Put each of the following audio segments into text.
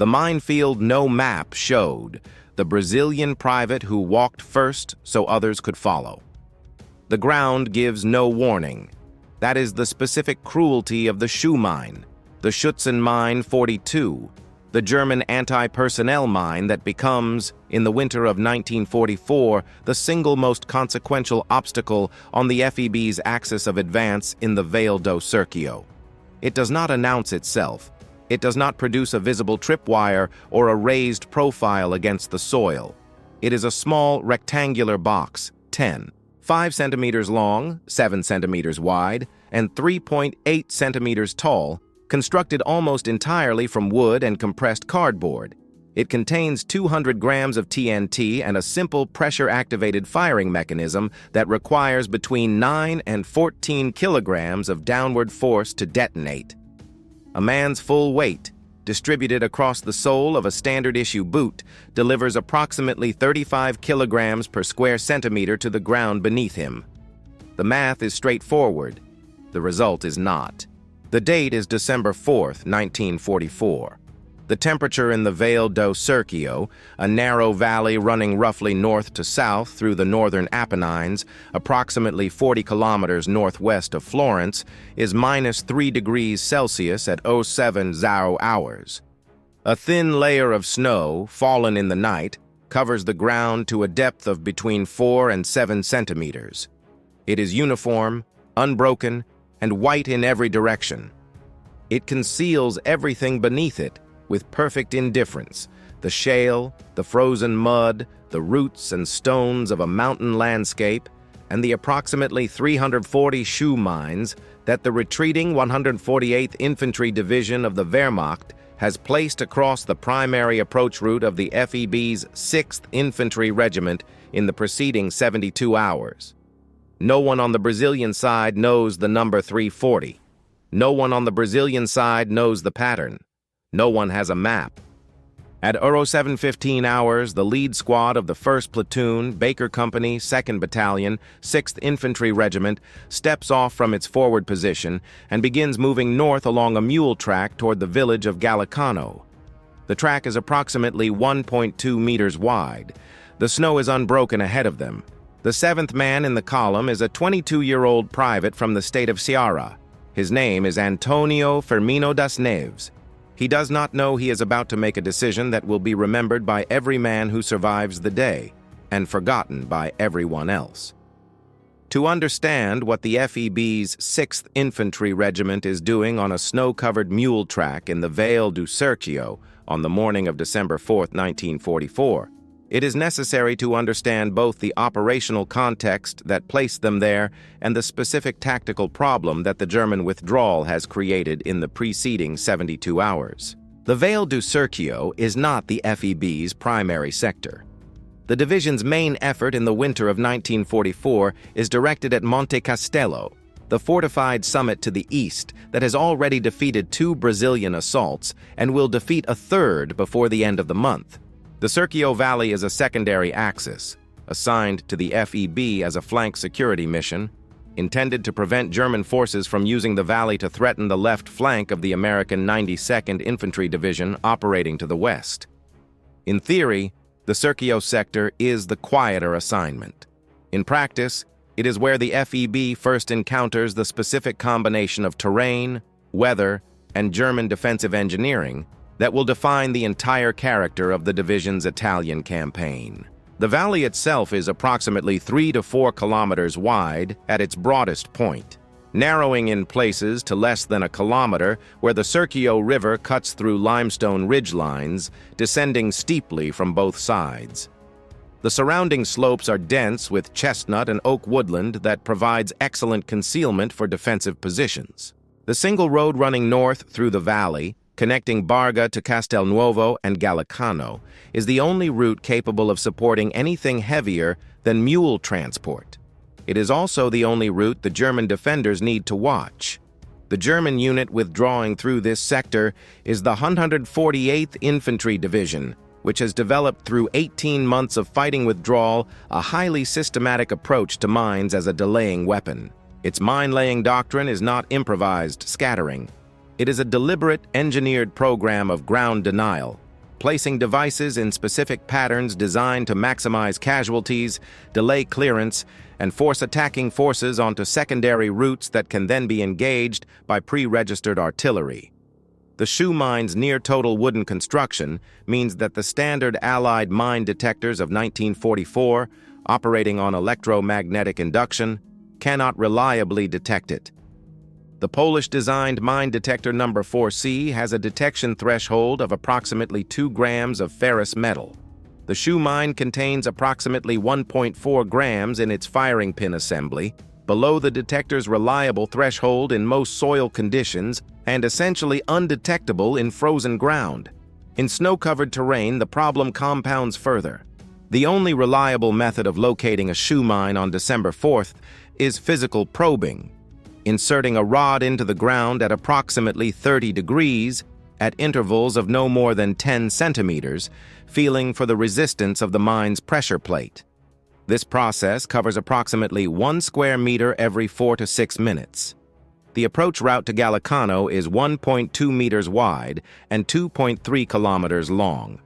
The minefield no map showed, the Brazilian private who walked first so others could follow. The ground gives no warning. That is the specific cruelty of the shoe mine, the Schützen Mine 42, the German anti-personnel mine that becomes, in the winter of 1944, the single most consequential obstacle on the FEB's axis of advance in the Vale do Serchio. It does not announce itself. It does not produce a visible tripwire or a raised profile against the soil. It is a small rectangular box, 5 centimeters long, 7 centimeters wide, and 3.8 centimeters tall, constructed almost entirely from wood and compressed cardboard. It contains 200 grams of TNT and a simple pressure-activated firing mechanism that requires between 9 and 14 kilograms of downward force to detonate. A man's full weight, distributed across the sole of a standard-issue boot, delivers approximately 35 kilograms per square centimeter to the ground beneath him. The math is straightforward. The result is not. The date is December 4th, 1944. The temperature in the Vale do Serchio, a narrow valley running roughly north to south through the northern Apennines, approximately 40 kilometers northwest of Florence, is -3 degrees Celsius at 07:00 hours. A thin layer of snow, fallen in the night, covers the ground to a depth of between 4 and 7 centimeters. It is uniform, unbroken, and white in every direction. It conceals everything beneath it with perfect indifference: the shale, the frozen mud, the roots and stones of a mountain landscape, and the approximately 340 shoe mines that the retreating 148th Infantry Division of the Wehrmacht has placed across the primary approach route of the FEB's 6th Infantry Regiment in the preceding 72 hours. No one on the Brazilian side knows the number 340. No one on the Brazilian side knows the pattern. No one has a map. At 07:15 hours, the lead squad of the 1st Platoon, Baker Company, 2nd Battalion, 6th Infantry Regiment, steps off from its forward position and begins moving north along a mule track toward the village of Gallicano. The track is approximately 1.2 meters wide. The snow is unbroken ahead of them. The 7th man in the column is a 22-year-old private from the state of Ceará. His name is Antonio Firmino das Neves. He does not know he is about to make a decision that will be remembered by every man who survives the day, and forgotten by everyone else. To understand what the FEB's 6th Infantry Regiment is doing on a snow-covered mule track in the Vale do Serchio on the morning of December 4th, 1944, it is necessary to understand both the operational context that placed them there and the specific tactical problem that the German withdrawal has created in the preceding 72 hours. The Vale do Serchio is not the FEB's primary sector. The division's main effort in the winter of 1944 is directed at Monte Castelo, the fortified summit to the east that has already defeated 2 Brazilian assaults and will defeat a third before the end of the month. The Serchio Valley is a secondary axis, assigned to the FEB as a flank security mission, intended to prevent German forces from using the valley to threaten the left flank of the American 92nd Infantry Division operating to the west. In theory, the Serchio sector is the quieter assignment. In practice, it is where the FEB first encounters the specific combination of terrain, weather, and German defensive engineering that will define the entire character of the division's Italian campaign. The valley itself is approximately 3 to 4 kilometers wide at its broadest point, narrowing in places to less than a kilometer where the Serchio River cuts through limestone ridgelines, descending steeply from both sides. The surrounding slopes are dense with chestnut and oak woodland that provides excellent concealment for defensive positions. The single road running north through the valley, connecting Barga to Castelnuovo and Gallicano, is the only route capable of supporting anything heavier than mule transport. It is also the only route the German defenders need to watch. The German unit withdrawing through this sector is the 148th Infantry Division, which has developed through 18 months of fighting withdrawal a highly systematic approach to mines as a delaying weapon. Its mine-laying doctrine is not improvised scattering. It is a deliberate, engineered program of ground denial, placing devices in specific patterns designed to maximize casualties, delay clearance, and force attacking forces onto secondary routes that can then be engaged by pre-registered artillery. The shoe mine's near-total wooden construction means that the standard Allied mine detectors of 1944, operating on electromagnetic induction, cannot reliably detect it. The Polish-designed mine detector number 4C has a detection threshold of approximately 2 grams of ferrous metal. The shoe mine contains approximately 1.4 grams in its firing pin assembly, below the detector's reliable threshold in most soil conditions and essentially undetectable in frozen ground. In snow-covered terrain, the problem compounds further. The only reliable method of locating a shoe mine on December 4th is physical probing, inserting a rod into the ground at approximately 30 degrees at intervals of no more than 10 centimeters, feeling for the resistance of the mine's pressure plate. This process covers approximately 1 square meter every 4 to 6 minutes. The approach route to Gallicano is 1.2 meters wide and 2.3 kilometers long.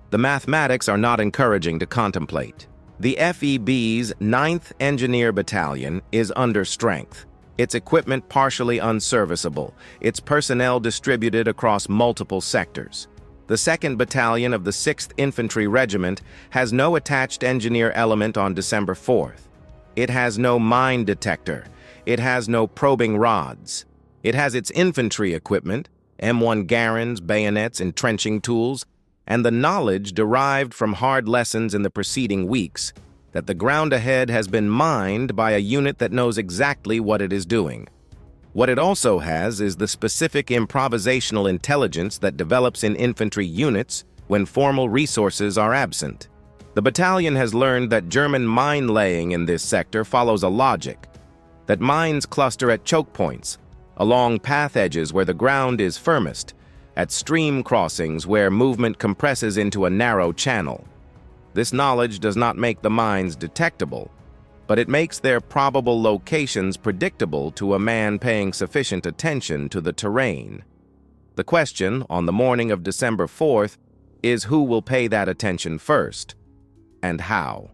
The mathematics are not encouraging to contemplate. The FEB's 9th Engineer Battalion is under strength, its equipment partially unserviceable, its personnel distributed across multiple sectors. The 2nd Battalion of the 6th Infantry Regiment has no attached engineer element on December 4th. It has no mine detector. It has no probing rods. It has its infantry equipment, M1 Garand, bayonets, entrenching tools, and the knowledge derived from hard lessons in the preceding weeks that the ground ahead has been mined by a unit that knows exactly what it is doing. What it also has is the specific improvisational intelligence that develops in infantry units when formal resources are absent. The battalion has learned that German mine laying in this sector follows a logic, that mines cluster at choke points, along path edges where the ground is firmest, at stream crossings where movement compresses into a narrow channel. This knowledge does not make the mines detectable, but it makes their probable locations predictable to a man paying sufficient attention to the terrain. The question, on the morning of December 4th, is who will pay that attention first, and how.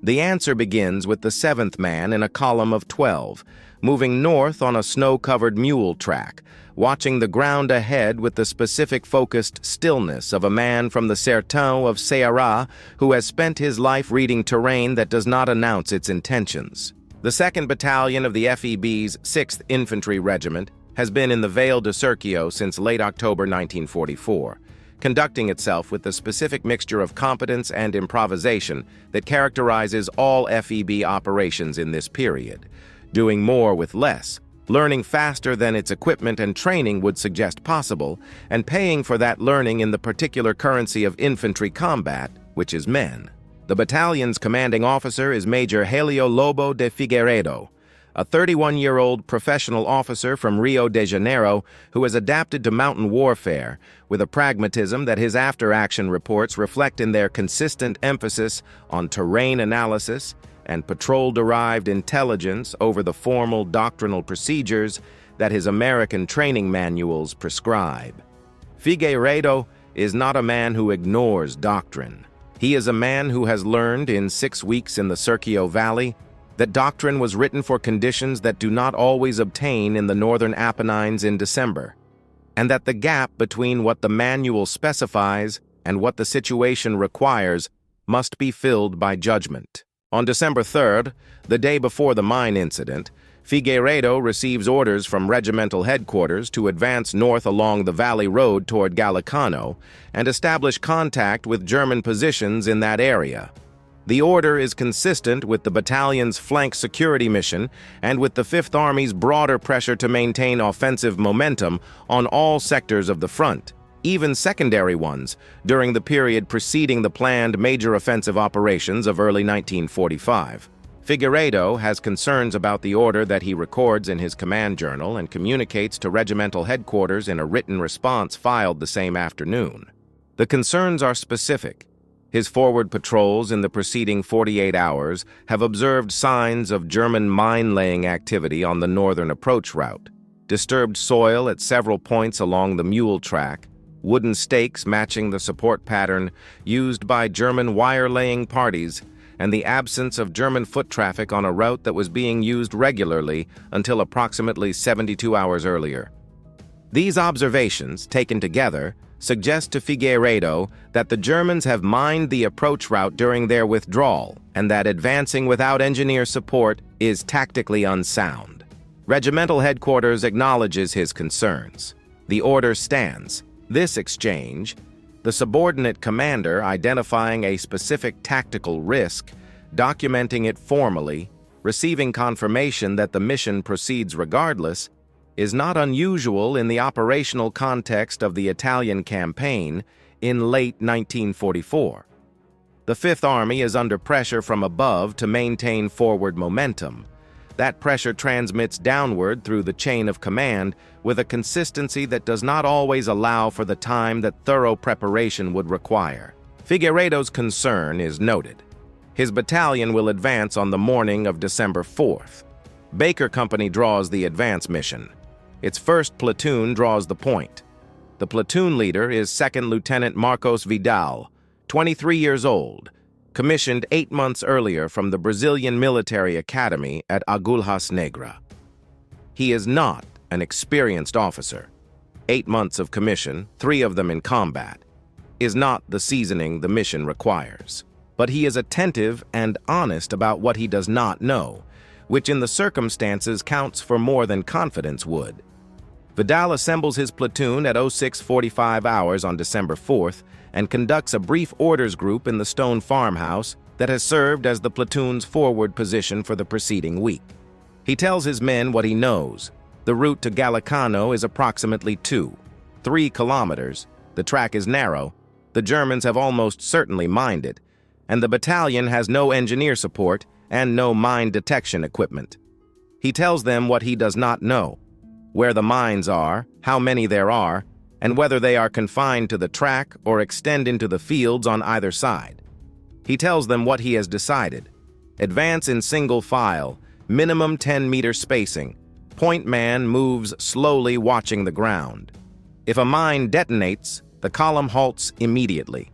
The answer begins with the 7th man in a column of 12, moving north on a snow-covered mule track, watching the ground ahead with the specific focused stillness of a man from the sertão of Ceará who has spent his life reading terrain that does not announce its intentions. The 2nd Battalion of the FEB's 6th Infantry Regiment has been in the Vale de Serchio since late October 1944, conducting itself with the specific mixture of competence and improvisation that characterizes all FEB operations in this period, doing more with less, learning faster than its equipment and training would suggest possible, and paying for that learning in the particular currency of infantry combat, which is men. The battalion's commanding officer is Major Helio Lobo de Figueiredo, a 31-year-old professional officer from Rio de Janeiro who has adapted to mountain warfare with a pragmatism that his after-action reports reflect in their consistent emphasis on terrain analysis and patrol-derived intelligence over the formal doctrinal procedures that his American training manuals prescribe. Figueiredo is not a man who ignores doctrine. He is a man who has learned in 6 weeks in the Serchio Valley that doctrine was written for conditions that do not always obtain in the northern Apennines in December, and that the gap between what the manual specifies and what the situation requires must be filled by judgment. On December 3rd, the day before the mine incident, Figueiredo receives orders from regimental headquarters to advance north along the Valley Road toward Gallicano and establish contact with German positions in that area. The order is consistent with the battalion's flank security mission and with the Fifth Army's broader pressure to maintain offensive momentum on all sectors of the front, even secondary ones, during the period preceding the planned major offensive operations of early 1945. Figueiredo has concerns about the order that he records in his command journal and communicates to regimental headquarters in a written response filed the same afternoon. The concerns are specific. His forward patrols in the preceding 48 hours have observed signs of German mine-laying activity on the northern approach route, disturbed soil at several points along the mule track, wooden stakes matching the support pattern used by German wire-laying parties, and the absence of German foot traffic on a route that was being used regularly until approximately 72 hours earlier. These observations, taken together, suggest to Figueiredo that the Germans have mined the approach route during their withdrawal and that advancing without engineer support is tactically unsound. Regimental headquarters acknowledges his concerns. The order stands. This exchange, the subordinate commander identifying a specific tactical risk, documenting it formally, receiving confirmation that the mission proceeds regardless, is not unusual in the operational context of the Italian campaign in late 1944. The Fifth Army is under pressure from above to maintain forward momentum. That pressure transmits downward through the chain of command with a consistency that does not always allow for the time that thorough preparation would require. Figueiredo's concern is noted. His battalion will advance on the morning of December 4th. Baker Company draws the advance mission. Its first platoon draws the point. The platoon leader is 2nd Lieutenant Marcos Vidal, 23 years old, commissioned 8 months earlier from the Brazilian Military Academy at Agulhas Negra. He is not an experienced officer. 8 months of commission, 3 of them in combat, is not the seasoning the mission requires. But he is attentive and honest about what he does not know, which in the circumstances counts for more than confidence would. Vidal assembles his platoon at 06:45 hours on December 4th and conducts a brief orders group in the stone farmhouse that has served as the platoon's forward position for the preceding week. He tells his men what he knows. The route to Gallicano is approximately 2-3 kilometers. The track is narrow. The Germans have almost certainly mined it, and the battalion has no engineer support and no mine detection equipment. He tells them what he does not know: where the mines are, how many there are, and whether they are confined to the track or extend into the fields on either side. He tells them what he has decided: advance in single file, minimum 10-meter spacing. Point man moves slowly, watching the ground. If a mine detonates, the column halts immediately.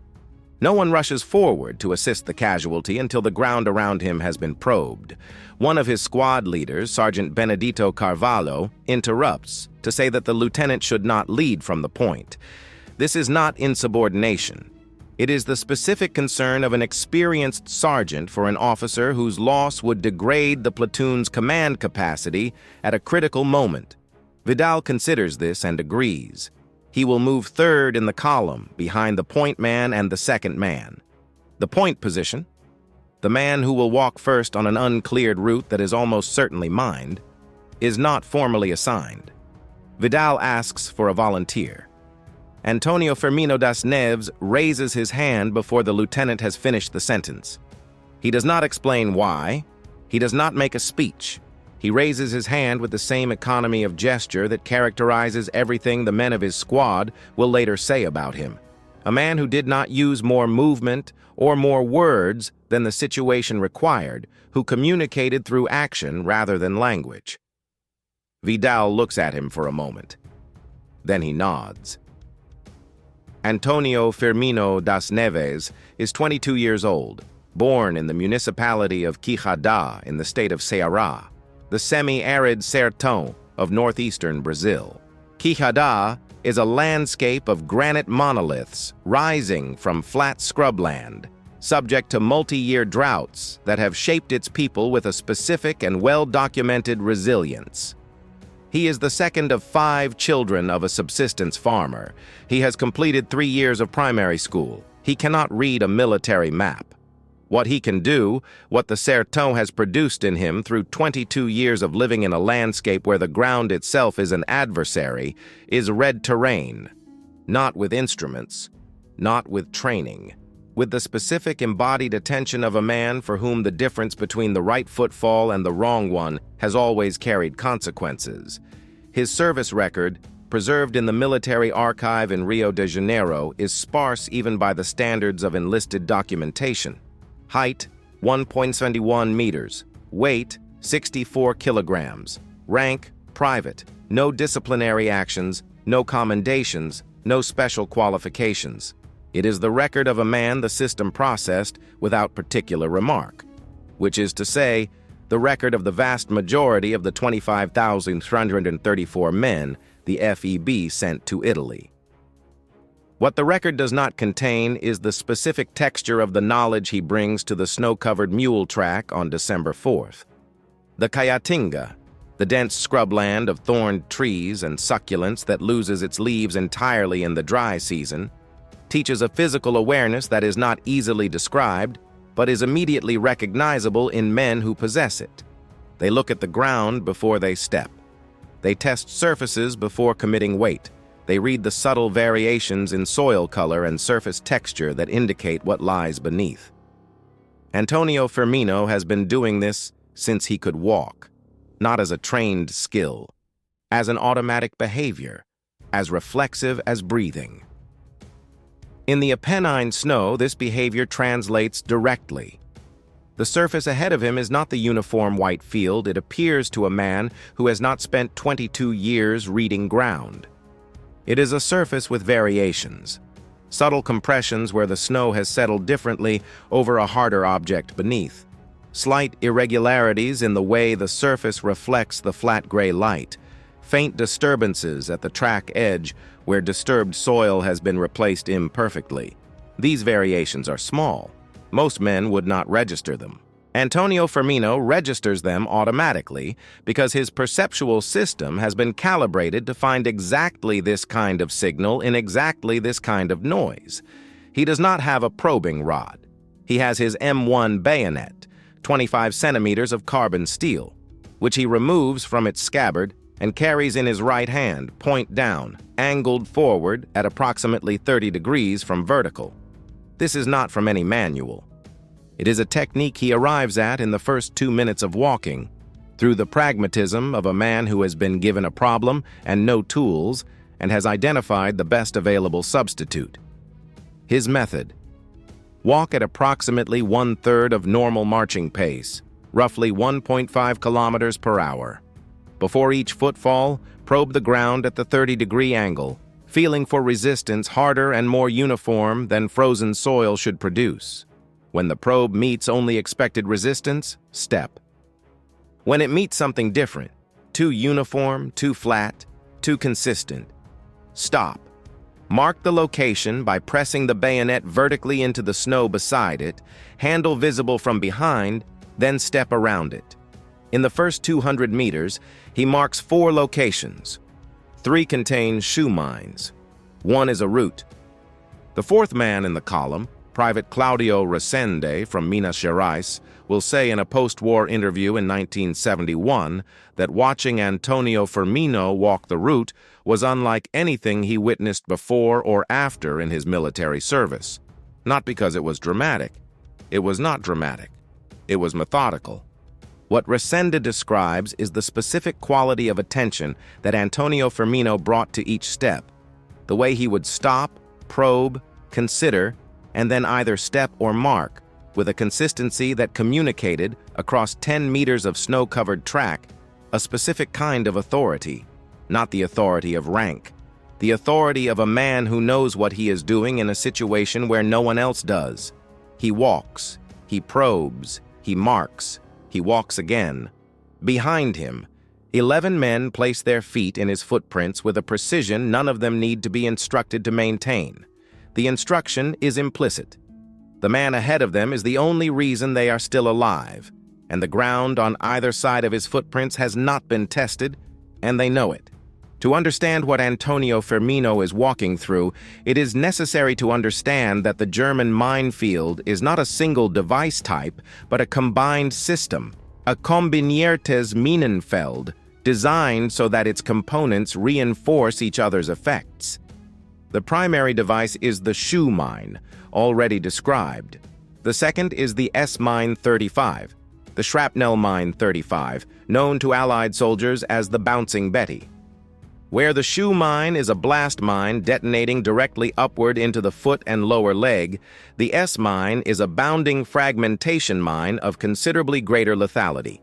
No one rushes forward to assist the casualty until the ground around him has been probed. One of his squad leaders, Sergeant Benedito Carvalho, interrupts to say that the lieutenant should not lead from the point. This is not insubordination. It is the specific concern of an experienced sergeant for an officer whose loss would degrade the platoon's command capacity at a critical moment. Vidal considers this and agrees. He will move third in the column, behind the point man and the second man. The point position, the man who will walk first on an uncleared route that is almost certainly mined, is not formally assigned. Vidal asks for a volunteer. Antonio Firmino das Neves raises his hand before the lieutenant has finished the sentence. He does not explain why. He does not make a speech. He raises his hand with the same economy of gesture that characterizes everything the men of his squad will later say about him. A man who did not use more movement or more words than the situation required, who communicated through action rather than language. Vidal looks at him for a moment. Then he nods. Antonio Firmino das Neves is 22 years old, born in the municipality of Quixadá in the state of Ceará, the semi-arid sertão of northeastern Brazil. Quixadá is a landscape of granite monoliths rising from flat scrubland, subject to multi-year droughts that have shaped its people with a specific and well-documented resilience. He is the second of 5 children of a subsistence farmer. He has completed 3 years of primary school. He cannot read a military map. What he can do, what the sertão has produced in him through 22 years of living in a landscape where the ground itself is an adversary, is red terrain. Not with instruments, not with training, with the specific embodied attention of a man for whom the difference between the right footfall and the wrong one has always carried consequences. His service record, preserved in the military archive in Rio de Janeiro, is sparse even by the standards of enlisted documentation. Height, 1.71 meters. Weight, 64 kilograms. Rank, private. No disciplinary actions, no commendations, no special qualifications. It is the record of a man the system processed without particular remark, which is to say, the record of the vast majority of the 25,334 men the FEB sent to Italy. What the record does not contain is the specific texture of the knowledge he brings to the snow-covered mule track on December 4th. The Caatinga, the dense scrubland of thorned trees and succulents that loses its leaves entirely in the dry season, teaches a physical awareness that is not easily described, but is immediately recognizable in men who possess it. They look at the ground before they step. They test surfaces before committing weight. They read the subtle variations in soil color and surface texture that indicate what lies beneath. Antonio Firmino has been doing this since he could walk, not as a trained skill, as an automatic behavior, as reflexive as breathing. In the Apennine snow, this behavior translates directly. The surface ahead of him is not the uniform white field it appears to a man who has not spent 22 years reading ground. It is a surface with variations, subtle compressions where the snow has settled differently over a harder object beneath, slight irregularities in the way the surface reflects the flat gray light, faint disturbances at the track edge where disturbed soil has been replaced imperfectly. These variations are small. Most men would not register them. Antonio Firmino registers them automatically because his perceptual system has been calibrated to find exactly this kind of signal in exactly this kind of noise. He does not have a probing rod. He has his M1 bayonet, 25 centimeters of carbon steel, which he removes from its scabbard and carries in his right hand, point down, angled forward at approximately 30 degrees from vertical. This is not from any manual. It is a technique he arrives at in the first 2 minutes of walking, through the pragmatism of a man who has been given a problem and no tools and has identified the best available substitute. His method: walk at approximately 1/3 of normal marching pace, roughly 1.5 kilometers per hour. Before each footfall, probe the ground at the 30-degree angle, feeling for resistance harder and more uniform than frozen soil should produce. When the probe meets only expected resistance, step. When it meets something different, too uniform, too flat, too consistent, stop. Mark the location by pressing the bayonet vertically into the snow beside it, handle visible from behind, then step around it. In the first 200 meters, he marks 4 locations. 3 contain shoe mines. 1 is a route. The 4th man in the column, Private Claudio Resende from Minas Gerais, will say in a post-war interview in 1971 that watching Antonio Firmino walk the route was unlike anything he witnessed before or after in his military service. Not because it was dramatic. It was not dramatic. It was methodical. What Resende describes is the specific quality of attention that Antonio Firmino brought to each step, the way he would stop, probe, consider, and then either step or mark, with a consistency that communicated, across 10 meters of snow-covered track, a specific kind of authority, not the authority of rank, the authority of a man who knows what he is doing in a situation where no one else does. He walks, he probes, he marks, he walks again. Behind him, 11 men place their feet in his footprints with a precision none of them need to be instructed to maintain. The instruction is implicit. The man ahead of them is the only reason they are still alive, and the ground on either side of his footprints has not been tested, and they know it. To understand what Antonio Firmino is walking through, it is necessary to understand that the German minefield is not a single device type, but a combined system, a kombiniertes Minenfeld, designed so that its components reinforce each other's effects. The primary device is the shoe mine, already described. The second is the S-mine 35, the shrapnel mine 35, known to Allied soldiers as the Bouncing Betty. Where the shoe mine is a blast mine detonating directly upward into the foot and lower leg, the S-mine is a bounding fragmentation mine of considerably greater lethality.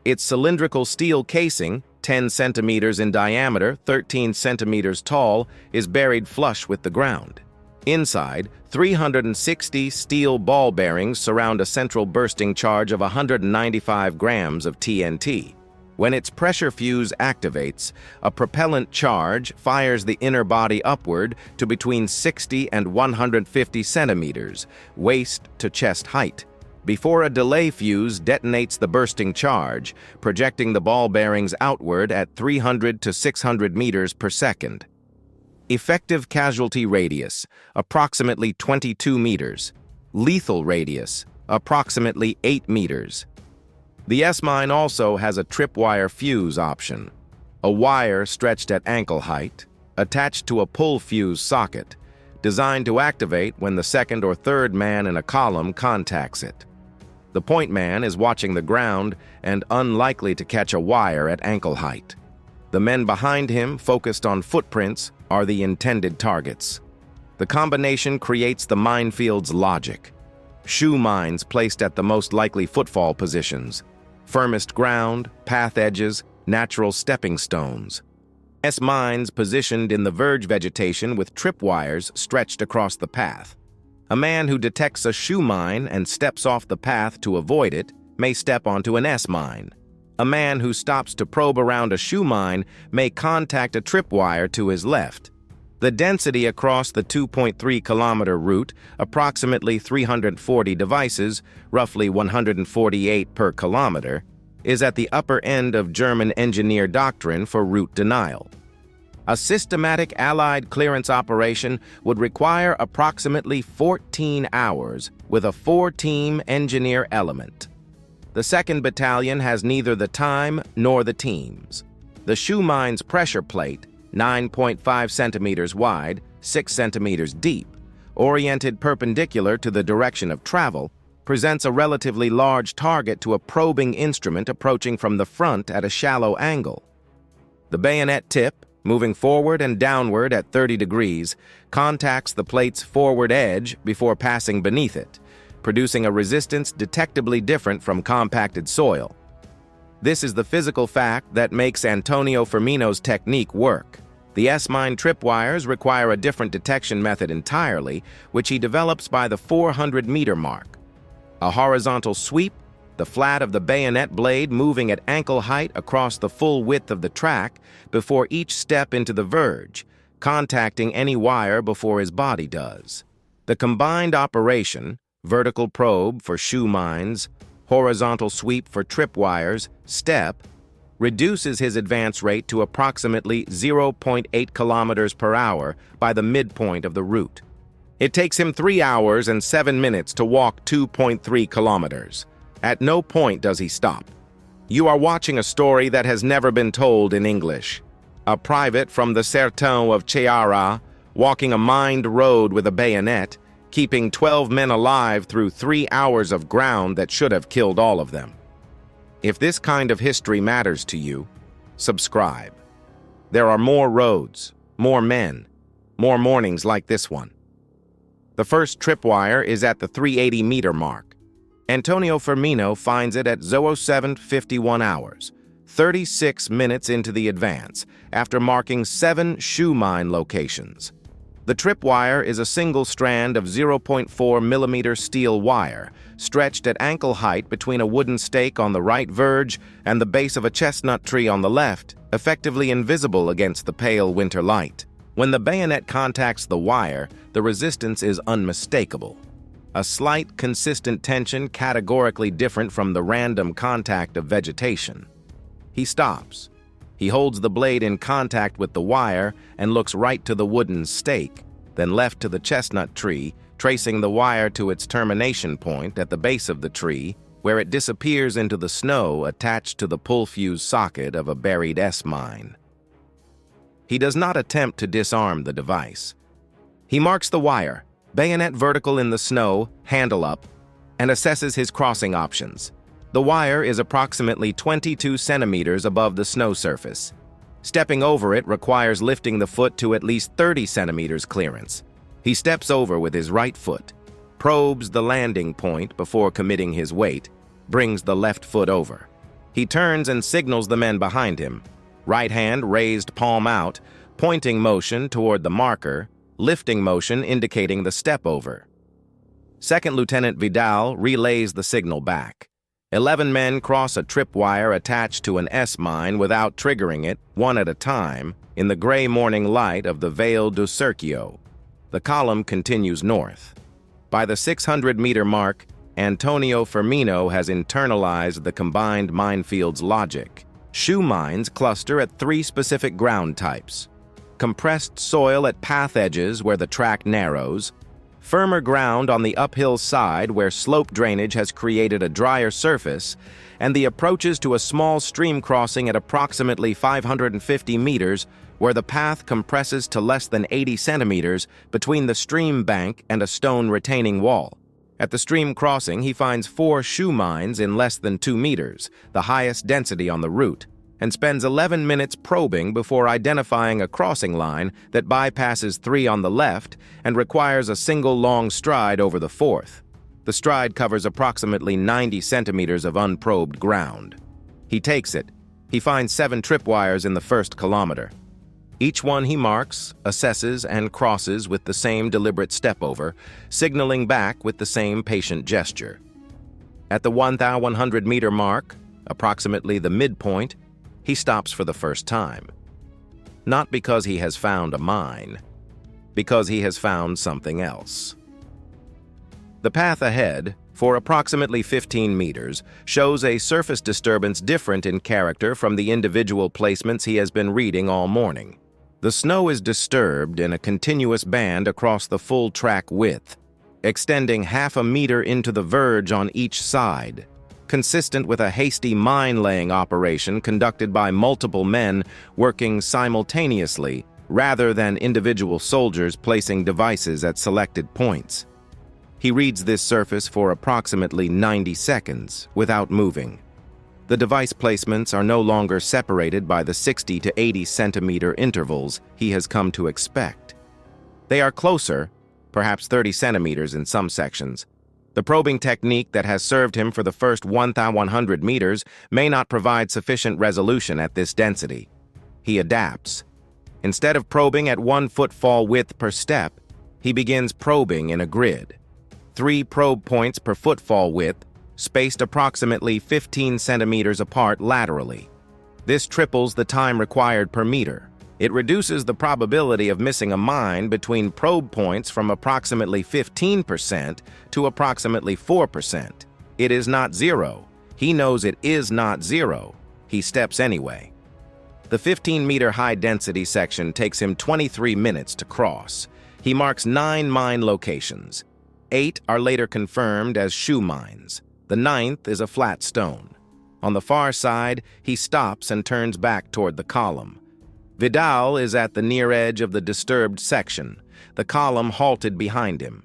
Its cylindrical steel casing, 10 centimeters in diameter, 13 centimeters tall, is buried flush with the ground. Inside, 360 steel ball bearings surround a central bursting charge of 195 grams of TNT. When its pressure fuse activates, a propellant charge fires the inner body upward to between 60 and 150 centimeters, waist to chest height, before a delay fuse detonates the bursting charge, projecting the ball bearings outward at 300 to 600 meters per second. Effective casualty radius, approximately 22 meters. Lethal radius, approximately 8 meters. The S-mine also has a tripwire fuse option, a wire stretched at ankle height, attached to a pull fuse socket, designed to activate when the second or third man in a column contacts it. The point man is watching the ground and unlikely to catch a wire at ankle height. The men behind him, focused on footprints, are the intended targets. The combination creates the minefield's logic. Shoe mines placed at the most likely footfall positions. Firmest ground, path edges, natural stepping stones. S-mines positioned in the verge vegetation with tripwires stretched across the path. A man who detects a shoe mine and steps off the path to avoid it may step onto an S-mine. A man who stops to probe around a shoe mine may contact a tripwire to his left. The density across the 2.3-kilometer route, approximately 340 devices, roughly 148 per kilometer, is at the upper end of German engineer doctrine for route denial. A systematic Allied clearance operation would require approximately 14 hours with a 4-team engineer element. The 2nd Battalion has neither the time nor the teams. The shoe mine's pressure plate, 9.5 centimeters wide, 6 centimeters deep, oriented perpendicular to the direction of travel, presents a relatively large target to a probing instrument approaching from the front at a shallow angle. The bayonet tip, moving forward and downward at 30 degrees, contacts the plate's forward edge before passing beneath it, producing a resistance detectably different from compacted soil. This is the physical fact that makes Antonio Firmino's technique work. The S-mine tripwires require a different detection method entirely, which he develops by the 400-meter mark. A horizontal sweep, the flat of the bayonet blade moving at ankle height across the full width of the track before each step into the verge, contacting any wire before his body does. The combined operation, vertical probe for shoe mines, horizontal sweep for tripwires, step, reduces his advance rate to approximately 0.8 kilometers per hour by the midpoint of the route. It takes him 3 hours and 7 minutes to walk 2.3 kilometers. At no point does he stop. You are watching a story that has never been told in English. A private from the sertão of Ceará, walking a mined road with a bayonet, keeping 12 men alive through 3 hours of ground that should have killed all of them. If this kind of history matters to you, subscribe. There are more roads, more men, more mornings like this one. The first tripwire is at the 380-meter mark. Antonio Firmino finds it at 07:51 hours, 36 minutes into the advance, after marking 7 shoe mine locations. The tripwire is a single strand of 0.4 millimeter steel wire, stretched at ankle height between a wooden stake on the right verge and the base of a chestnut tree on the left, effectively invisible against the pale winter light. When the bayonet contacts the wire, the resistance is unmistakable. A slight, consistent tension categorically different from the random contact of vegetation. He stops. He holds the blade in contact with the wire and looks right to the wooden stake, then left to the chestnut tree, tracing the wire to its termination point at the base of the tree, where it disappears into the snow attached to the pull fuse socket of a buried S-mine. He does not attempt to disarm the device. He marks the wire, bayonet vertical in the snow, handle up, and assesses his crossing options. The wire is approximately 22 centimeters above the snow surface. Stepping over it requires lifting the foot to at least 30 centimeters clearance. He steps over with his right foot, probes the landing point before committing his weight, brings the left foot over. He turns and signals the men behind him. Right hand raised, palm out, pointing motion toward the marker, lifting motion indicating the step over. Second Lieutenant Vidal relays the signal back. 11 men cross a tripwire attached to an S-mine without triggering it, one at a time, in the gray morning light of the Vale do Serchio. The column continues north. By the 600-meter mark, Antonio Firmino has internalized the combined Minefield's logic. Shoe mines cluster at 3 specific ground types: compressed soil at path edges where the track narrows, firmer ground on the uphill side where slope drainage has created a drier surface, and the approaches to a small stream crossing at approximately 550 meters where the path compresses to less than 80 centimeters between the stream bank and a stone retaining wall. At the stream crossing, he finds 4 shoe mines in less than 2 meters, the highest density on the route, and spends 11 minutes probing before identifying a crossing line that bypasses 3 on the left and requires a single long stride over the 4th. The stride covers approximately 90 centimeters of unprobed ground. He takes it. He finds 7 tripwires in the first kilometer. Each one he marks, assesses, and crosses with the same deliberate step over, signaling back with the same patient gesture. At the 1,100-meter mark, approximately the midpoint, he stops for the first time. Not because he has found a mine, because he has found something else. The path ahead, for approximately 15 meters, shows a surface disturbance different in character from the individual placements he has been reading all morning. The snow is disturbed in a continuous band across the full track width, extending half a meter into the verge on each side, consistent with a hasty mine-laying operation conducted by multiple men working simultaneously rather than individual soldiers placing devices at selected points. He reads this surface for approximately 90 seconds without moving. The device placements are no longer separated by the 60 to 80 centimeter intervals he has come to expect. They are closer, perhaps 30 centimeters in some sections. The probing technique that has served him for the first 1,100 meters may not provide sufficient resolution at this density. He adapts. Instead of probing at 1 footfall width per step, he begins probing in a grid. 3 probe points per footfall width, spaced approximately 15 centimeters apart laterally. This triples the time required per meter. It reduces the probability of missing a mine between probe points from approximately 15% to approximately 4%. It is not zero. He knows it is not zero. He steps anyway. The 15-meter high-density section takes him 23 minutes to cross. He marks 9 mine locations. 8 are later confirmed as shoe mines. The 9th is a flat stone. On the far side, he stops and turns back toward the column. Vidal is at the near edge of the disturbed section, the column halted behind him.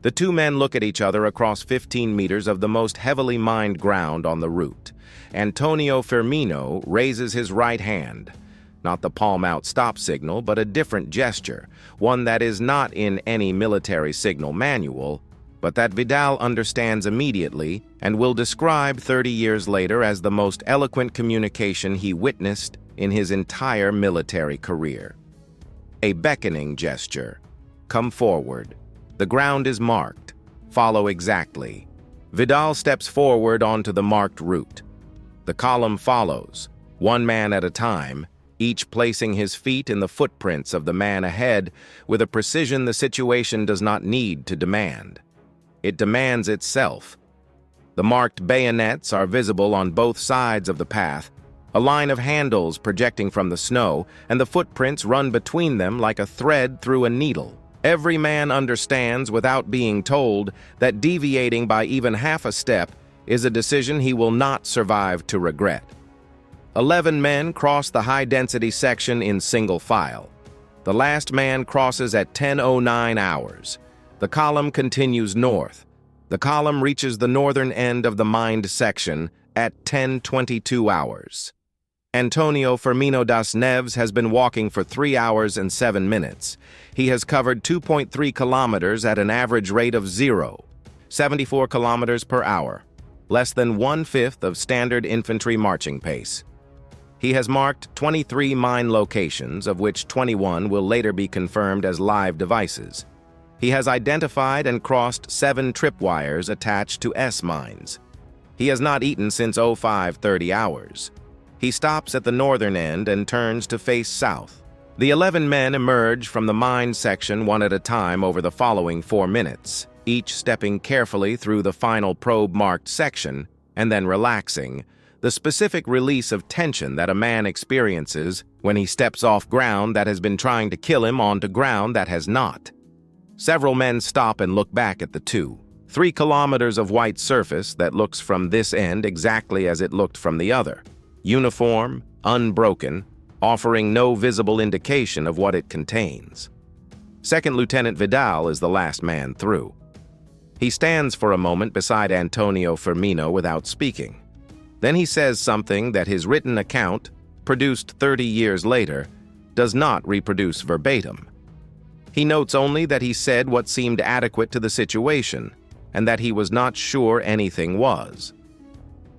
The 2 men look at each other across 15 meters of the most heavily mined ground on the route. Antonio Firmino raises his right hand, not the palm-out stop signal, but a different gesture, one that is not in any military signal manual, but that Vidal understands immediately and will describe 30 years later as the most eloquent communication he witnessed in his entire military career. A beckoning gesture. Come forward. The ground is marked. Follow exactly. Vidal steps forward onto the marked route. The column follows, 1 man at a time, each placing his feet in the footprints of the man ahead with a precision the situation does not need to demand. It demands itself. The marked bayonets are visible on both sides of the path, a line of handles projecting from the snow, and the footprints run between them like a thread through a needle. Every man understands without being told that deviating by even half a step is a decision he will not survive to regret. 11 men cross the high-density section in single file. The last man crosses at 10:09 hours. The column continues north. The column reaches the northern end of the mined section at 10:22 hours. Antonio Firmino das Neves has been walking for 3 hours and 7 minutes. He has covered 2.3 kilometers at an average rate of 74 kilometers per hour. less than 1/5 of standard infantry marching pace. He has marked 23 mine locations, of which 21 will later be confirmed as live devices. He has identified and crossed 7 tripwires attached to S-mines. He has not eaten since 05:30 hours. He stops at the northern end and turns to face south. The 11 men emerge from the mine section one at a time over the following 4 minutes, each stepping carefully through the final probe-marked section and then relaxing, the specific release of tension that a man experiences when he steps off ground that has been trying to kill him onto ground that has not. Several men stop and look back at the 3 kilometers of white surface that looks from this end exactly as it looked from the other, uniform, unbroken, offering no visible indication of what it contains. Second Lieutenant Vidal is the last man through. He stands for a moment beside Antonio Firmino without speaking. Then he says something that his written account, produced 30 years later, does not reproduce verbatim. He notes only that he said what seemed adequate to the situation, and that he was not sure anything was.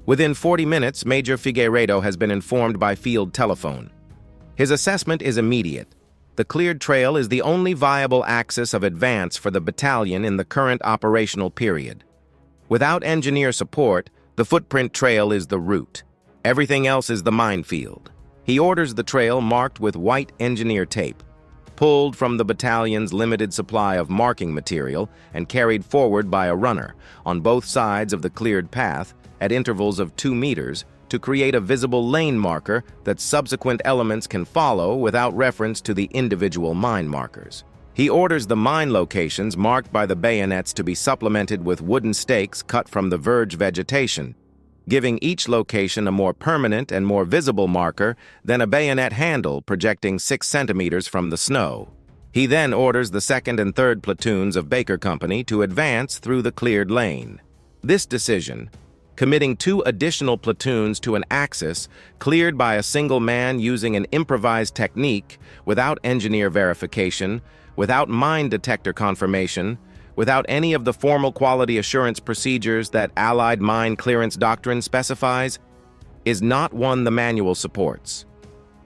Within 40 minutes, Major Figueiredo has been informed by field telephone. His assessment is immediate. The cleared trail is the only viable axis of advance for the battalion in the current operational period. Without engineer support, the footprint trail is the route. Everything else is the minefield. He orders the trail marked with white engineer tape, pulled from the battalion's limited supply of marking material and carried forward by a runner on both sides of the cleared path at intervals of 2 meters to create a visible lane marker that subsequent elements can follow without reference to the individual mine markers. He orders the mine locations marked by the bayonets to be supplemented with wooden stakes cut from the verge vegetation, giving each location a more permanent and more visible marker than a bayonet handle projecting 6 centimeters from the snow. He then orders the 2nd and 3rd platoons of Baker Company to advance through the cleared lane. This decision, committing 2 additional platoons to an axis cleared by a single man using an improvised technique without engineer verification, without mine detector confirmation, without any of the formal quality assurance procedures that Allied mine clearance doctrine specifies, is not one the manual supports.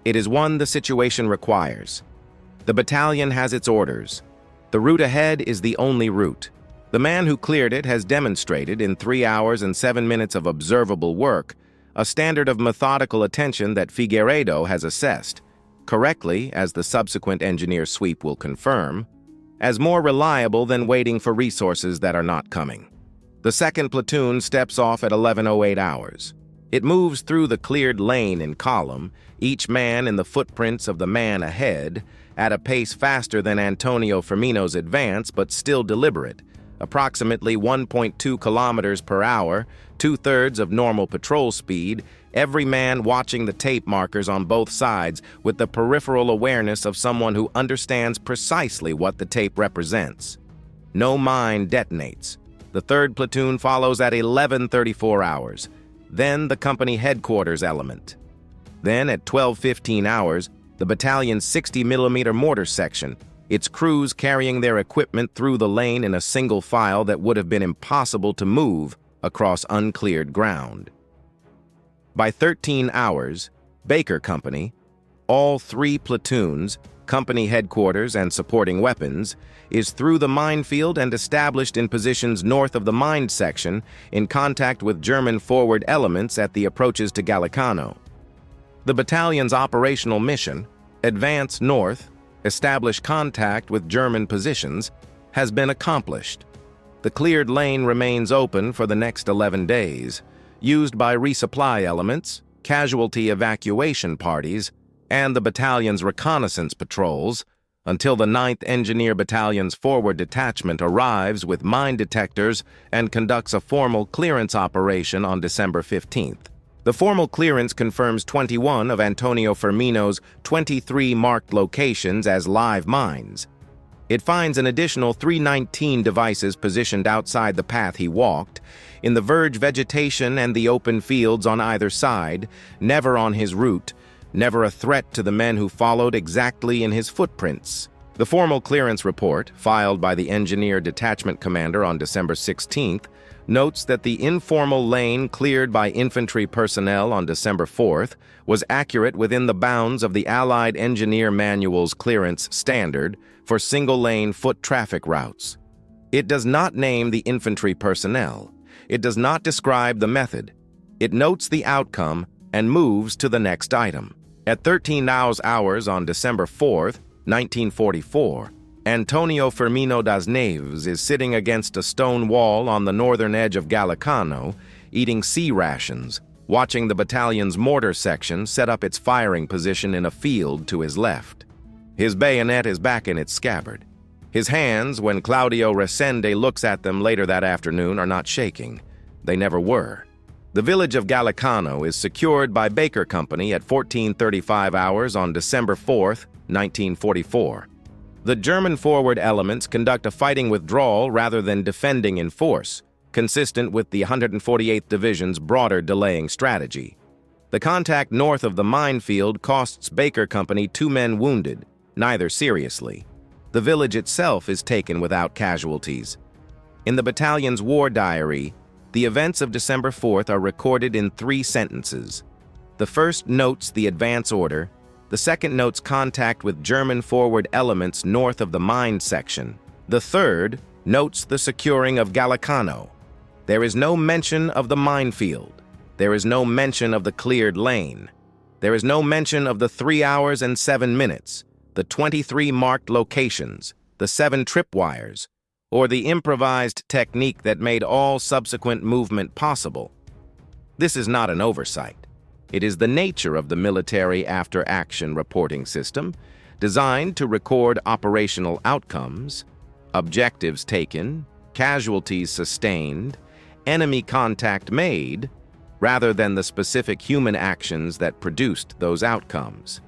It is one the situation requires. The battalion has its orders. The route ahead is the only route. The man who cleared it has demonstrated in 3 hours and 7 minutes of observable work a standard of methodical attention that Figueiredo has assessed, correctly, as the subsequent engineer sweep will confirm, as more reliable than waiting for resources that are not coming. The 2nd platoon steps off at 11:08 hours. It moves through the cleared lane in column, each man in the footprints of the man ahead, at a pace faster than Antonio Firmino's advance but still deliberate, approximately 1.2 kilometers per hour, 2/3 of normal patrol speed, every man watching the tape markers on both sides with the peripheral awareness of someone who understands precisely what the tape represents. No mine detonates. The 3rd platoon follows at 11:34 hours. Then the company headquarters element. Then at 12:15 hours, the battalion's 60mm mortar section, its crews carrying their equipment through the lane in a single file that would have been impossible to move across uncleared ground. By 13 hours, Baker Company, all 3 platoons, company headquarters and supporting weapons, is through the minefield and established in positions north of the mined section in contact with German forward elements at the approaches to Gallicano. The battalion's operational mission, advance north, establish contact with German positions, has been accomplished. The cleared lane remains open for the next 11 days, used by resupply elements, casualty evacuation parties, and the battalion's reconnaissance patrols, until the 9th Engineer Battalion's forward detachment arrives with mine detectors and conducts a formal clearance operation on December 15th. The formal clearance confirms 21 of Antonio Firmino's 23 marked locations as live mines. It finds an additional 319 devices positioned outside the path he walked, in the verge vegetation and the open fields on either side, never on his route, never a threat to the men who followed exactly in his footprints. The formal clearance report, filed by the Engineer Detachment Commander on December 16th, notes that the informal lane cleared by infantry personnel on December 4th was accurate within the bounds of the Allied Engineer Manual's clearance standard for single-lane foot traffic routes. It does not name the infantry personnel. It does not describe the method. It notes the outcome and moves to the next item. At 13 hours on December 4th, 1944, Antonio Firmino das Neves is sitting against a stone wall on the northern edge of Gallicano, eating sea rations, watching the battalion's mortar section set up its firing position in a field to his left. His bayonet is back in its scabbard. His hands, when Claudio Resende looks at them later that afternoon, are not shaking. They never were. The village of Gallicano is secured by Baker Company at 14:35 hours on December 4th, 1944. The German forward elements conduct a fighting withdrawal rather than defending in force, consistent with the 148th Division's broader delaying strategy. The contact north of the Minefield costs Baker Company 2 men wounded, neither seriously. The village itself is taken without casualties. In the battalion's war diary, the events of December 4th are recorded in 3 sentences. The first notes the advance order. The second notes contact with German forward elements north of the mine section. The third notes the securing of Gallicano. There is no mention of the minefield. There is no mention of the cleared lane. There is no mention of the 3 hours and 7 minutes, the 23 marked locations, the 7 tripwires, or the improvised technique that made all subsequent movement possible. This is not an oversight. It is the nature of the military after-action reporting system, designed to record operational outcomes, objectives taken, casualties sustained, enemy contact made, rather than the specific human actions that produced those outcomes.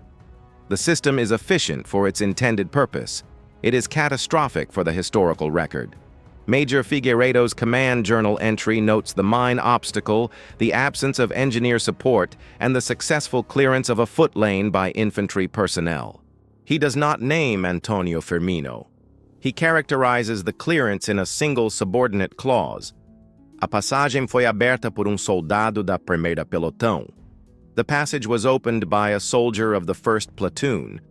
The system is efficient for its intended purpose. It is catastrophic for the historical record. Major Figueiredo's command journal entry notes the mine obstacle, the absence of engineer support, and the successful clearance of a foot lane by infantry personnel. He does not name Antonio Firmino. He characterizes the clearance in a single subordinate clause. A passagem foi aberta por soldado da primeira pelotão. The passage was opened by a soldier of the 1st platoon,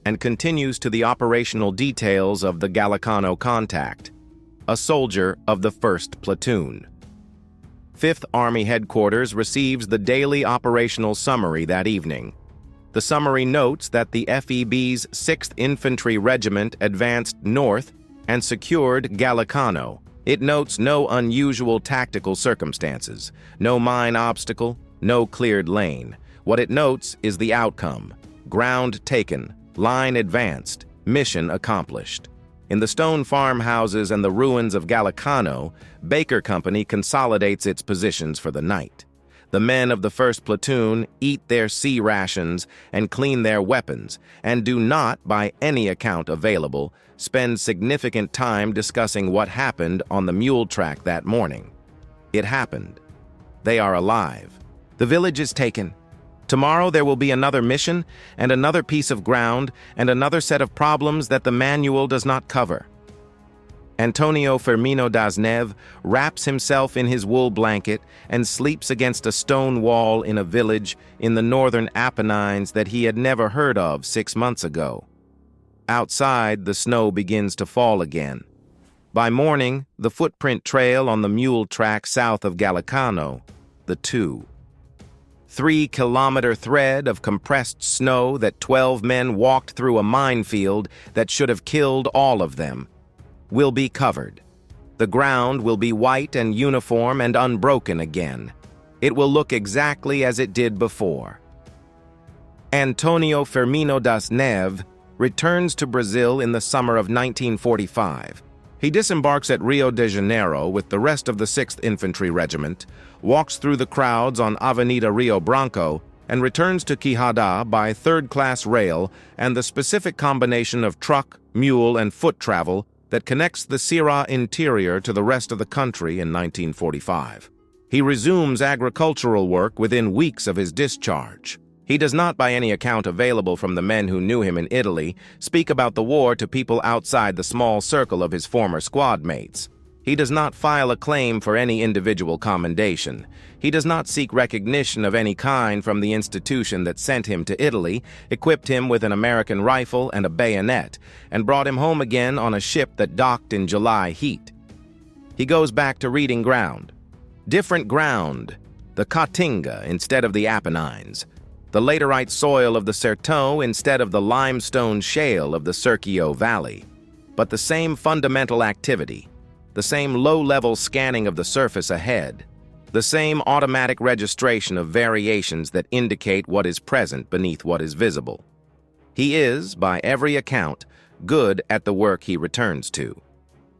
and continues to the operational details of the Gallicano contact. A soldier of the 1st platoon. 5th Army Headquarters receives the daily operational summary that evening. The summary notes that the FEB's 6th Infantry Regiment advanced north and secured Gallicano. It notes no unusual tactical circumstances, no mine obstacle, no cleared lane. What it notes is the outcome: ground taken, line advanced, mission accomplished. In the stone farmhouses and the ruins of Gallicano, Baker Company consolidates its positions for the night. The men of the 1st platoon eat their sea rations and clean their weapons, and do not, by any account available, spend significant time discussing what happened on the mule track that morning. It happened. They are alive. The village is taken. Tomorrow there will be another mission, and another piece of ground, and another set of problems that the manual does not cover. Antonio Firmino das Neves wraps himself in his wool blanket and sleeps against a stone wall in a village in the northern Apennines that he had never heard of 6 months ago. Outside, the snow begins to fall again. By morning, the footprint trail on the mule track south of Gallicano, the 3-kilometer thread of compressed snow that 12 men walked through a minefield that should have killed all of them, will be covered. The ground will be white and uniform and unbroken again. It will look exactly as it did before. Antonio Firmino das Neves returns to Brazil in the summer of 1945. He disembarks at Rio de Janeiro with the rest of the 6th Infantry Regiment, walks through the crowds on Avenida Rio Branco, and returns to Quixadá by third-class rail and the specific combination of truck, mule, and foot travel that connects the Ceará interior to the rest of the country in 1945. He resumes agricultural work within weeks of his discharge. He does not, by any account available from the men who knew him in Italy, speak about the war to people outside the small circle of his former squad mates. He does not file a claim for any individual commendation. He does not seek recognition of any kind from the institution that sent him to Italy, equipped him with an American rifle and a bayonet, and brought him home again on a ship that docked in July heat. He goes back to reading ground. Different ground, the Caatinga instead of the Apennines, the laterite soil of the Sertão instead of the limestone shale of the Serchio Valley, but the same fundamental activity, the same low-level scanning of the surface ahead, the same automatic registration of variations that indicate what is present beneath what is visible. He is, by every account, good at the work he returns to.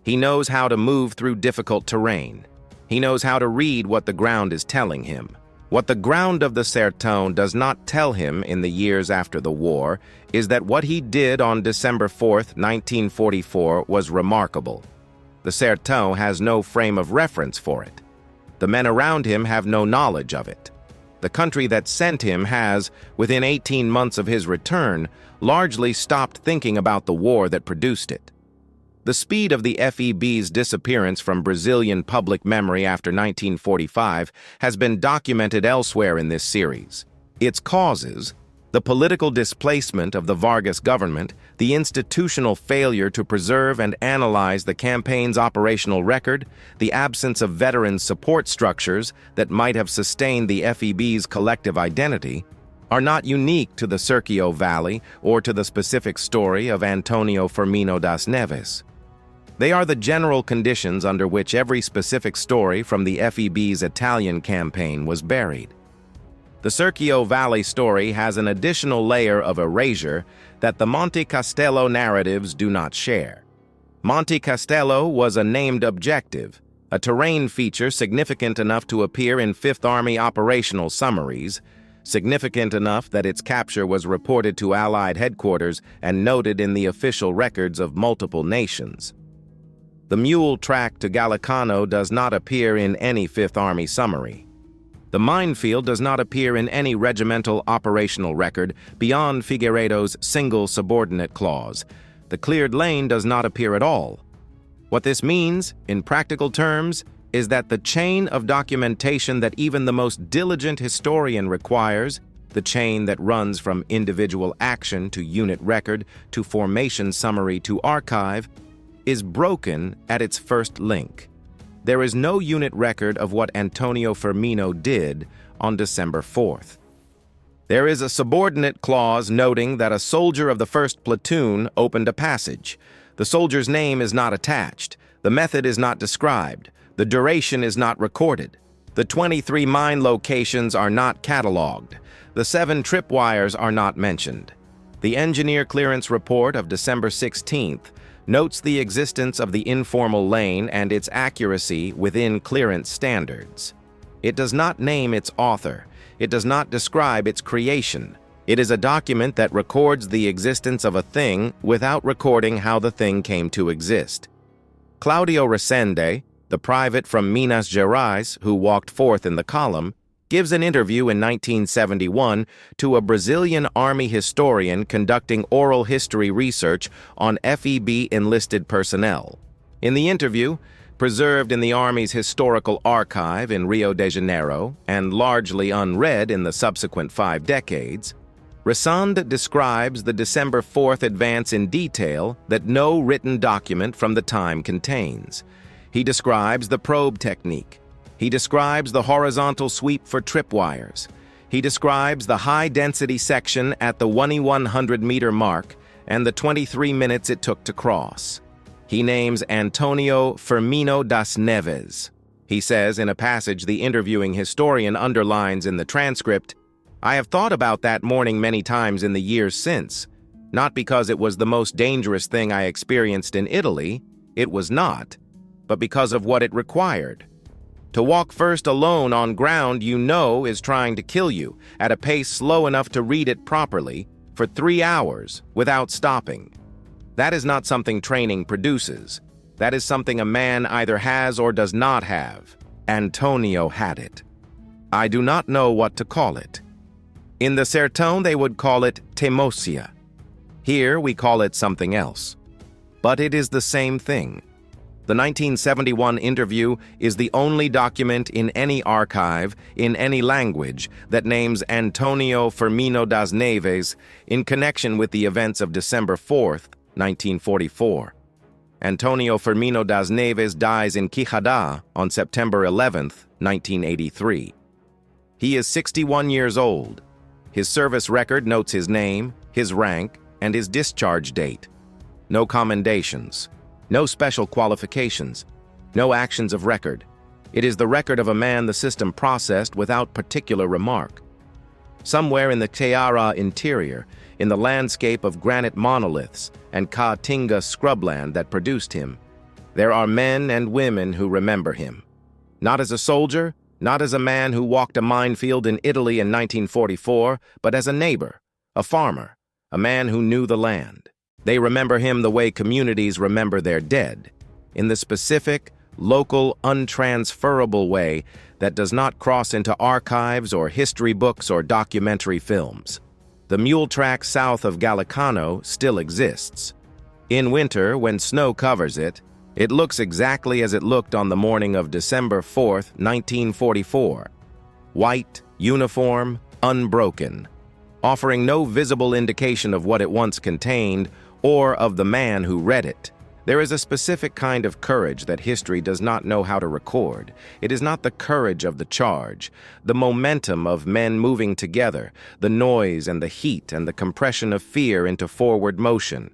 He knows how to move through difficult terrain. He knows how to read what the ground is telling him. What the ground of the Sertão does not tell him in the years after the war is that what he did on December 4th, 1944 was remarkable. The Sertão has no frame of reference for it. The men around him have no knowledge of it. The country that sent him has, within 18 months of his return, largely stopped thinking about the war that produced it. The speed of the FEB's disappearance from Brazilian public memory after 1945 has been documented elsewhere in this series. Its causes, the political displacement of the Vargas government, the institutional failure to preserve and analyze the campaign's operational record, the absence of veteran support structures that might have sustained the FEB's collective identity, are not unique to the Serchio Valley or to the specific story of Antonio Firmino das Neves. They are the general conditions under which every specific story from the FEB's Italian campaign was buried. The Serchio Valley story has an additional layer of erasure that the Monte Castello narratives do not share. Monte Castello was a named objective, a terrain feature significant enough to appear in Fifth Army operational summaries, significant enough that its capture was reported to Allied headquarters and noted in the official records of multiple nations. The mule track to Gallicano does not appear in any Fifth Army summary. The Minefield does not appear in any regimental operational record beyond Figueiredo's single subordinate clause. The cleared lane does not appear at all. What this means, in practical terms, is that the chain of documentation that even the most diligent historian requires, the chain that runs from individual action to unit record to formation summary to archive, is broken at its first link. There is no unit record of what Antonio Firmino did on December 4th. There is a subordinate clause noting that a soldier of the 1st Platoon opened a passage. The soldier's name is not attached. The method is not described. The duration is not recorded. The 23 mine locations are not cataloged. The 7 tripwires are not mentioned. The engineer clearance report of December 16th notes the existence of the informal lane and its accuracy within clearance standards. It does not name its author. It does not describe its creation. It is a document that records the existence of a thing without recording how the thing came to exist. Claudio Resende, the private from Minas Gerais who walked forth in the column, gives an interview in 1971 to a Brazilian Army historian conducting oral history research on FEB enlisted personnel. In the interview, preserved in the Army's historical archive in Rio de Janeiro and largely unread in the subsequent 5 decades, Resende describes the December 4th advance in detail that no written document from the time contains. He describes the probe technique. He describes the horizontal sweep for tripwires. He describes the high-density section at the 2,100-meter mark and the 23 minutes it took to cross. He names Antonio Firmino das Neves. He says in a passage the interviewing historian underlines in the transcript, "I have thought about that morning many times in the years since. Not because it was the most dangerous thing I experienced in Italy, it was not, but because of what it required. To walk first alone on ground you know is trying to kill you at a pace slow enough to read it properly for 3 hours without stopping. That is not something training produces. That is something a man either has or does not have. Antonio had it. I do not know what to call it. In the Sertão they would call it teimosia. Here we call it something else. But it is the same thing. The 1971 interview is the only document in any archive, in any language, that names Antonio Firmino das Neves in connection with the events of December 4th, 1944. Antonio Firmino das Neves dies in Quixadá on September 11th, 1983. He is 61 years old. His service record notes his name, his rank, and his discharge date. No commendations, no special qualifications, no actions of record. It is the record of a man the system processed without particular remark. Somewhere in the Ceará interior, in the landscape of granite monoliths and Caatinga scrubland that produced him, there are men and women who remember him. Not as a soldier, not as a man who walked a minefield in Italy in 1944, but as a neighbor, a farmer, a man who knew the land. They remember him the way communities remember their dead, in the specific, local, untransferable way that does not cross into archives or history books or documentary films. The mule track south of Gallicano still exists. In winter, when snow covers it, it looks exactly as it looked on the morning of December 4th, 1944. White, uniform, unbroken, offering no visible indication of what it once contained or of the man who read it. There is a specific kind of courage that history does not know how to record. It is not the courage of the charge, the momentum of men moving together, the noise and the heat and the compression of fear into forward motion.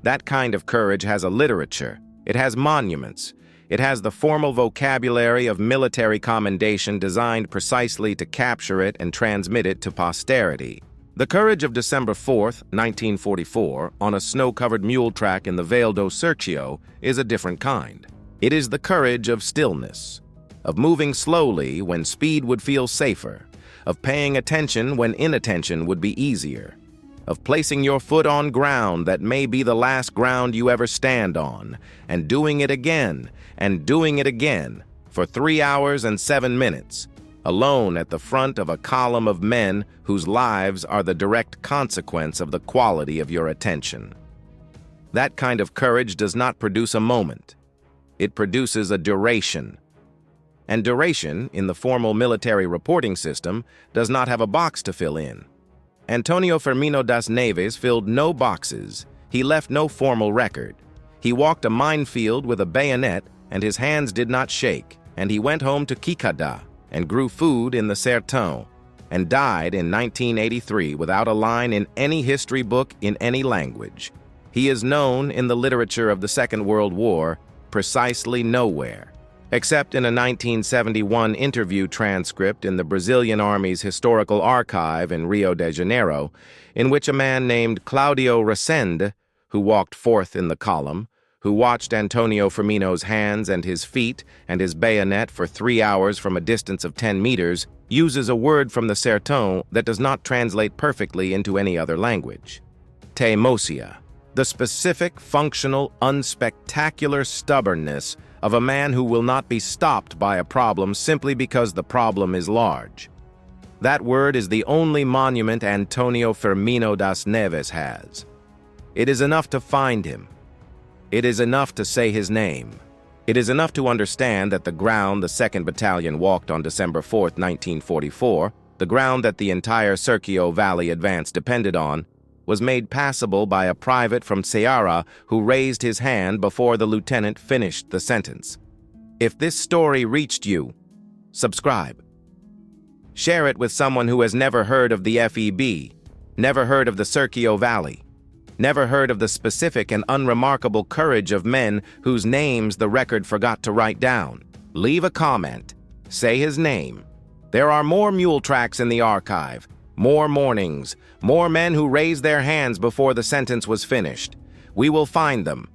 That kind of courage has a literature. It has monuments. It has the formal vocabulary of military commendation designed precisely to capture it and transmit it to posterity. The courage of December 4th, 1944, on a snow-covered mule track in the Vale do Serchio is a different kind. It is the courage of stillness, of moving slowly when speed would feel safer, of paying attention when inattention would be easier, of placing your foot on ground that may be the last ground you ever stand on, and doing it again, and doing it again, for 3 hours and 7 minutes, alone at the front of a column of men whose lives are the direct consequence of the quality of your attention. That kind of courage does not produce a moment. It produces a duration. And duration, in the formal military reporting system, does not have a box to fill in. Antonio Firmino das Neves filled no boxes. He left no formal record. He walked a minefield with a bayonet, and his hands did not shake, and he went home to Quixadá and grew food in the sertão, and died in 1983 without a line in any history book in any language. He is known in the literature of the Second World War precisely nowhere, except in a 1971 interview transcript in the Brazilian Army's Historical Archive in Rio de Janeiro, in which a man named Claudio Resende, who walked fourth in the column, who watched Antonio Firmino's hands and his feet and his bayonet for 3 hours from a distance of 10 meters, uses a word from the sertão that does not translate perfectly into any other language. Teimosia, the specific, functional, unspectacular stubbornness of a man who will not be stopped by a problem simply because the problem is large. That word is the only monument Antonio Firmino das Neves has. It is enough to find him. It is enough to say his name. It is enough to understand that the ground the 2nd Battalion walked on December 4th, 1944, the ground that the entire Serchio Valley advance depended on, was made passable by a private from Ceará who raised his hand before the lieutenant finished the sentence. If this story reached you, subscribe. Share it with someone who has never heard of the FEB, never heard of the Serchio Valley, never heard of the specific and unremarkable courage of men whose names the record forgot to write down. Leave a comment. Say his name. There are more mule tracks in the archive, more mornings, more men who raised their hands before the sentence was finished. We will find them.